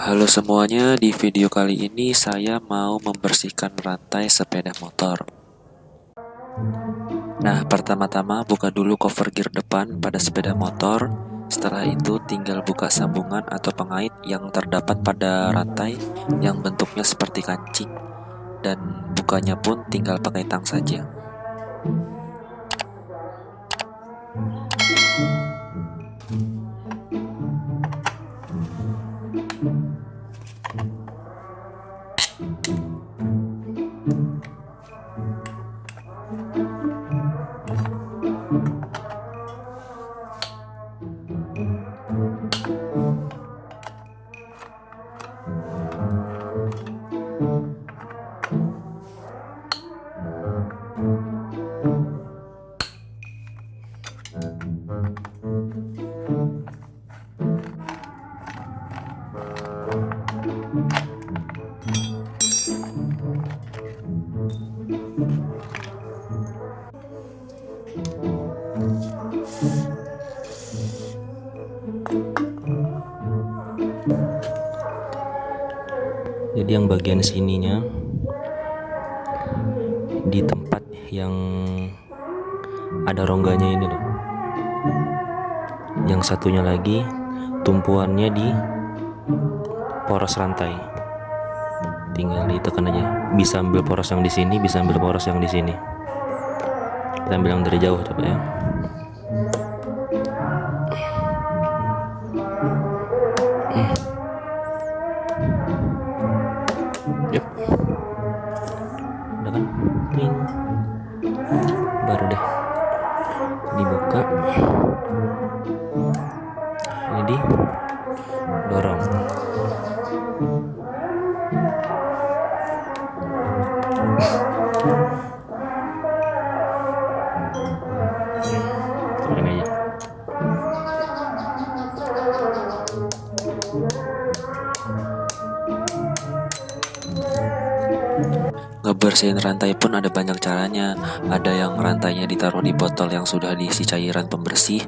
Halo semuanya, di video kali ini saya mau membersihkan rantai sepeda motor. Nah, pertama-tama buka dulu cover gear depan pada sepeda motor. Setelah itu tinggal buka sambungan atau pengait yang terdapat pada rantai yang bentuknya seperti kancing. Dan bukanya pun tinggal pakai tang saja. Jadi yang bagian sininya di tempat yang ada rongganya ini loh. Yang satunya lagi tumpuannya di poros rantai. Tinggal ditekan aja. Bisa ambil poros yang di sini, bisa ambil poros yang di sini. Kita ambil yang dari jauh coba ya. Yuk. Udah kan? Ting. Baru deh dibuka. Ini didorong. Turunin aja. Ngebersihin rantai pun ada banyak caranya. Ada yang rantainya ditaruh di botol yang sudah diisi cairan pembersih,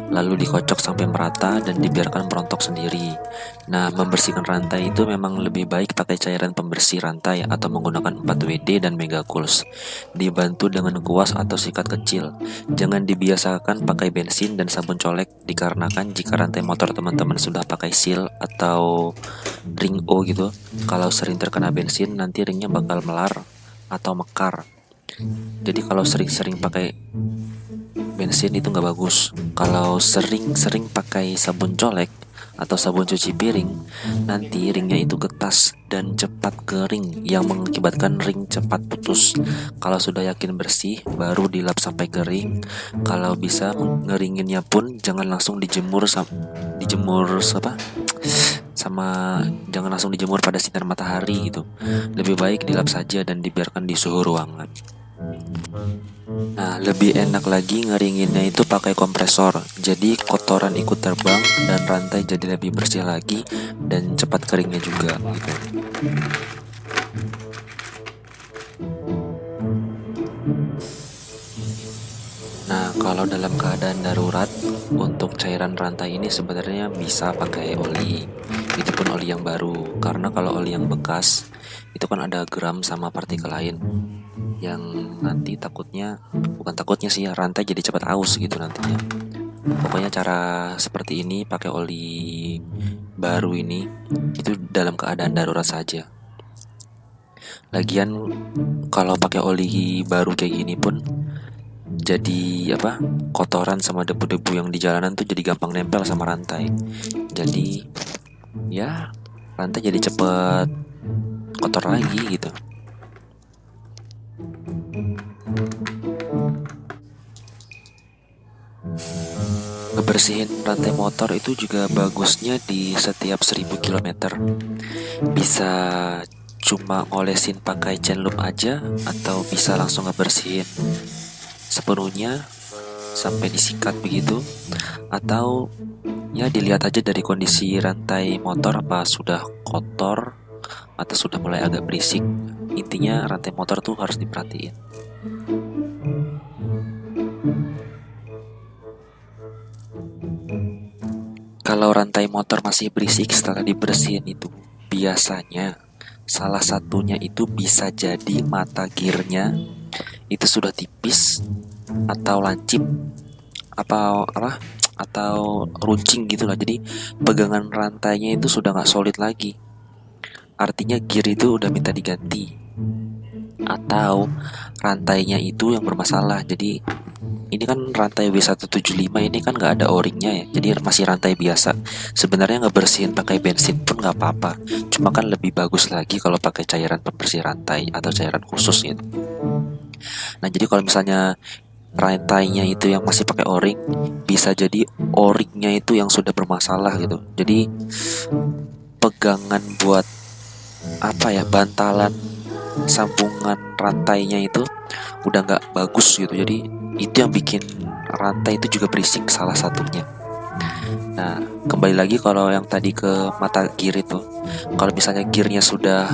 lalu dikocok sampai merata dan dibiarkan merontok sendiri. Nah, membersihkan rantai itu memang lebih baik pakai cairan pembersih rantai atau menggunakan 4WD dan Megacools. Dibantu dengan kuas atau sikat kecil. Jangan dibiasakan pakai bensin dan sabun colek, dikarenakan jika rantai motor teman-teman sudah pakai seal atau ring O gitu, kalau sering terkena bensin nanti ringnya bakal melar atau mekar. Jadi kalau sering-sering pakai bensin itu nggak bagus. Kalau sering-sering pakai sabun colek atau sabun cuci piring, nanti ringnya itu getas dan cepat kering yang mengakibatkan ring cepat putus. Kalau sudah yakin bersih, baru dilap sampai kering. Kalau bisa ngeringinnya pun jangan langsung dijemur sama jangan langsung dijemur pada sinar matahari gitu. Lebih baik dilap saja dan dibiarkan di suhu ruangan. Nah, lebih enak lagi ngeringinnya itu pakai kompresor. Jadi kotoran ikut terbang dan rantai jadi lebih bersih lagi dan cepat keringnya juga gitu. Nah, kalau dalam keadaan darurat, untuk cairan rantai ini sebenarnya bisa pakai oli. Itu pun oli yang baru, karena kalau oli yang bekas, itu kan ada geram sama partikel lain. Yang nanti bukan takutnya sih, rantai jadi cepat aus gitu nantinya. Pokoknya cara seperti ini, pakai oli baru ini, itu dalam keadaan darurat saja. Lagian, kalau pakai oli baru kayak gini pun, jadi kotoran sama debu-debu yang di jalanan tuh jadi gampang nempel sama rantai. Jadi ya rantai jadi cepet kotor lagi gitu. Ngebersihin rantai motor itu juga bagusnya di setiap 1000 km. Bisa cuma ngolesin pakai chain loop aja, atau bisa langsung ngebersihin sepenuhnya sampai disikat begitu, atau ya dilihat aja dari kondisi rantai motor, apa sudah kotor atau sudah mulai agak berisik. Intinya rantai motor tuh harus diperhatiin. Kalau rantai motor masih berisik setelah dibersihin itu, biasanya salah satunya itu bisa jadi mata gearnya itu sudah tipis atau lancip atau runcing gitu lah. Jadi pegangan rantainya itu sudah nggak solid lagi, artinya gear itu udah minta diganti. Atau rantainya itu yang bermasalah. Jadi ini kan rantai W175 ini kan nggak ada o-ringnya ya, jadi masih rantai biasa. Sebenarnya ngebersihin pakai bensin pun nggak apa-apa, cuma kan lebih bagus lagi kalau pakai cairan pembersih rantai atau cairan khusus gitu. Nah jadi kalau misalnya rantainya itu yang masih pakai o-ring, bisa jadi o-ringnya itu yang sudah bermasalah gitu. Jadi pegangan buat bantalan sambungan rantainya itu udah nggak bagus gitu. Jadi itu yang bikin rantai itu juga berisik, salah satunya. Nah kembali lagi kalau yang tadi ke mata gear itu, kalau misalnya gearnya sudah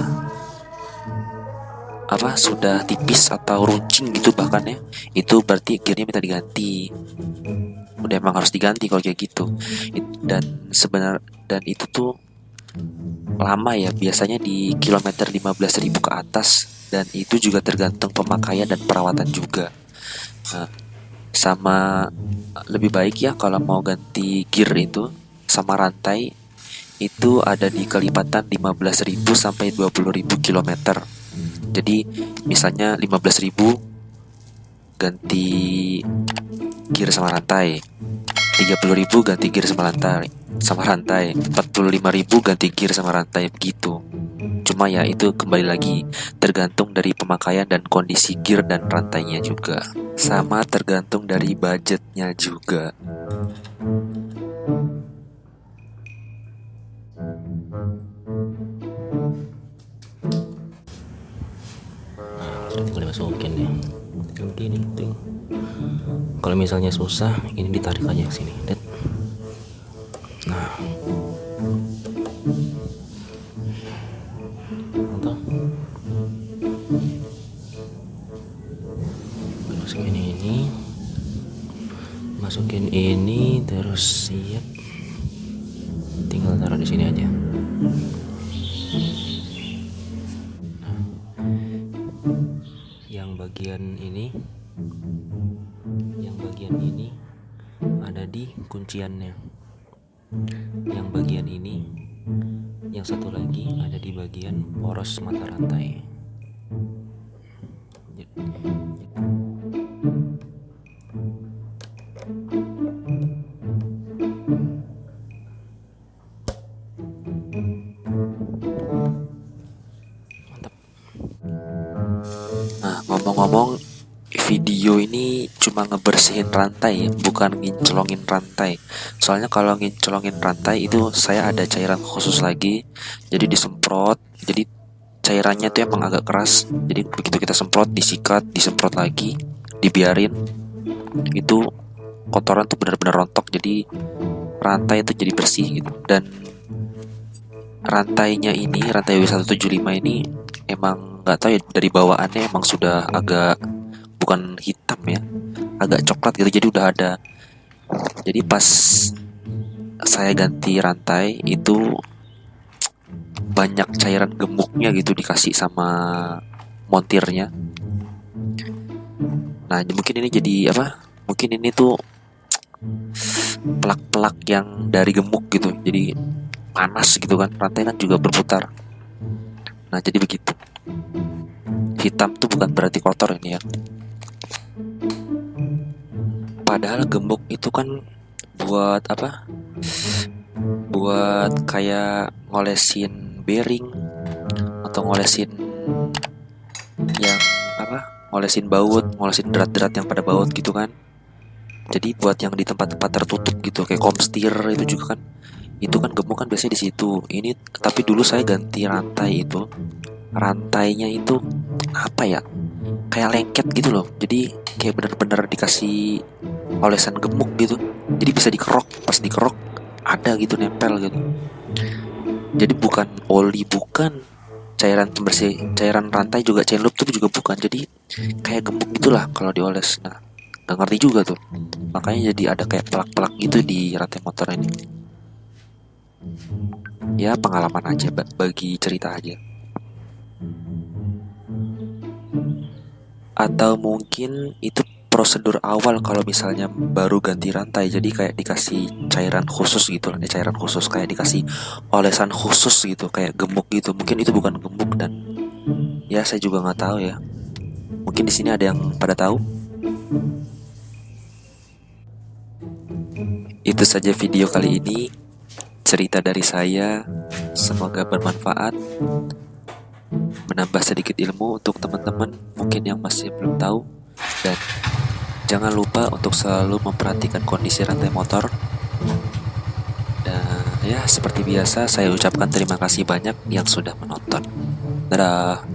tipis atau runcing gitu bahkan ya, itu berarti gearnya minta diganti. Udah emang harus diganti kalau kayak gitu. Dan itu tuh lama ya, biasanya di kilometer 15.000 ke atas, dan itu juga tergantung pemakaian dan perawatan juga. Nah, sama lebih baik ya kalau mau ganti gear itu sama rantai itu ada di kelipatan 15.000 sampai 20.000 kilometer. Jadi misalnya 15.000 ganti gear sama rantai, 30.000 ganti gear sama rantai, 45.000 ganti gear sama rantai, begitu. Cuma ya itu kembali lagi tergantung dari pemakaian dan kondisi gear dan rantainya juga, sama tergantung dari budgetnya juga. Tinggal dimasukin ya kayak begini tuh. Kalau misalnya susah, ini ditarik aja ke sini. Nah, mantap. Masukin ini terus siap. Tinggal taruh di sini aja. Yang bagian ini ada di kunciannya. Yang bagian ini, yang satu lagi ada di bagian poros mata rantai. Mantap. Nah ngomong-ngomong, video ini cuma ngebersihin rantai, bukan ngincelongin rantai. Soalnya kalau ngincelongin rantai itu saya ada cairan khusus lagi, jadi disemprot. Jadi cairannya tuh emang agak keras. Jadi begitu kita semprot, disikat, disemprot lagi, dibiarin, itu kotoran tuh benar-benar rontok. Jadi rantai itu jadi bersih gitu. Dan rantainya ini, rantai W175 ini emang nggak tahu ya, dari bawaannya emang sudah agak, bukan hitam ya, agak coklat gitu. Jadi udah ada. Jadi pas saya ganti rantai itu banyak cairan gemuknya gitu dikasih sama montirnya. Nah mungkin ini jadi mungkin ini tuh pelak-pelak yang dari gemuk gitu, jadi panas gitu kan, rantai kan juga berputar. Nah jadi begitu. Hitam tuh bukan berarti kotor ini ya. Padahal gemuk itu kan buat buat kayak ngolesin bearing atau ngolesin yang ngolesin baut, ngolesin derat-derat yang pada baut gitu kan. Jadi buat yang di tempat-tempat tertutup gitu kayak komstir itu juga kan, itu kan gemuk kan biasanya di situ. Ini tapi dulu saya ganti rantai itu, rantainya itu kayak lengket gitu loh. Jadi kayak bener-bener dikasih olesan gemuk gitu. Jadi bisa dikerok, pas dikerok ada gitu nempel gitu. Jadi bukan oli, bukan cairan pembersih, cairan rantai juga, chain loop tuh juga bukan. Jadi kayak gemuk gitulah kalau dioles. Nah nggak ngerti juga tuh, makanya jadi ada kayak pelak-pelak gitu di rantai motor ini. Ya pengalaman aja, bagi cerita aja. Atau mungkin itu prosedur awal kalau misalnya baru ganti rantai, jadi kayak dikasih cairan khusus gitu lah, cairan khusus kayak dikasih olesan khusus gitu, kayak gemuk gitu. Mungkin itu bukan gemuk dan ya saya juga nggak tahu ya. Mungkin di sini ada yang pada tahu. Itu saja video kali ini, cerita dari saya. Semoga bermanfaat, menambah sedikit ilmu untuk teman-teman mungkin yang masih belum tahu. Dan jangan lupa untuk selalu memperhatikan kondisi rantai motor. Dan ya seperti biasa saya ucapkan terima kasih banyak yang sudah menonton. Dadah.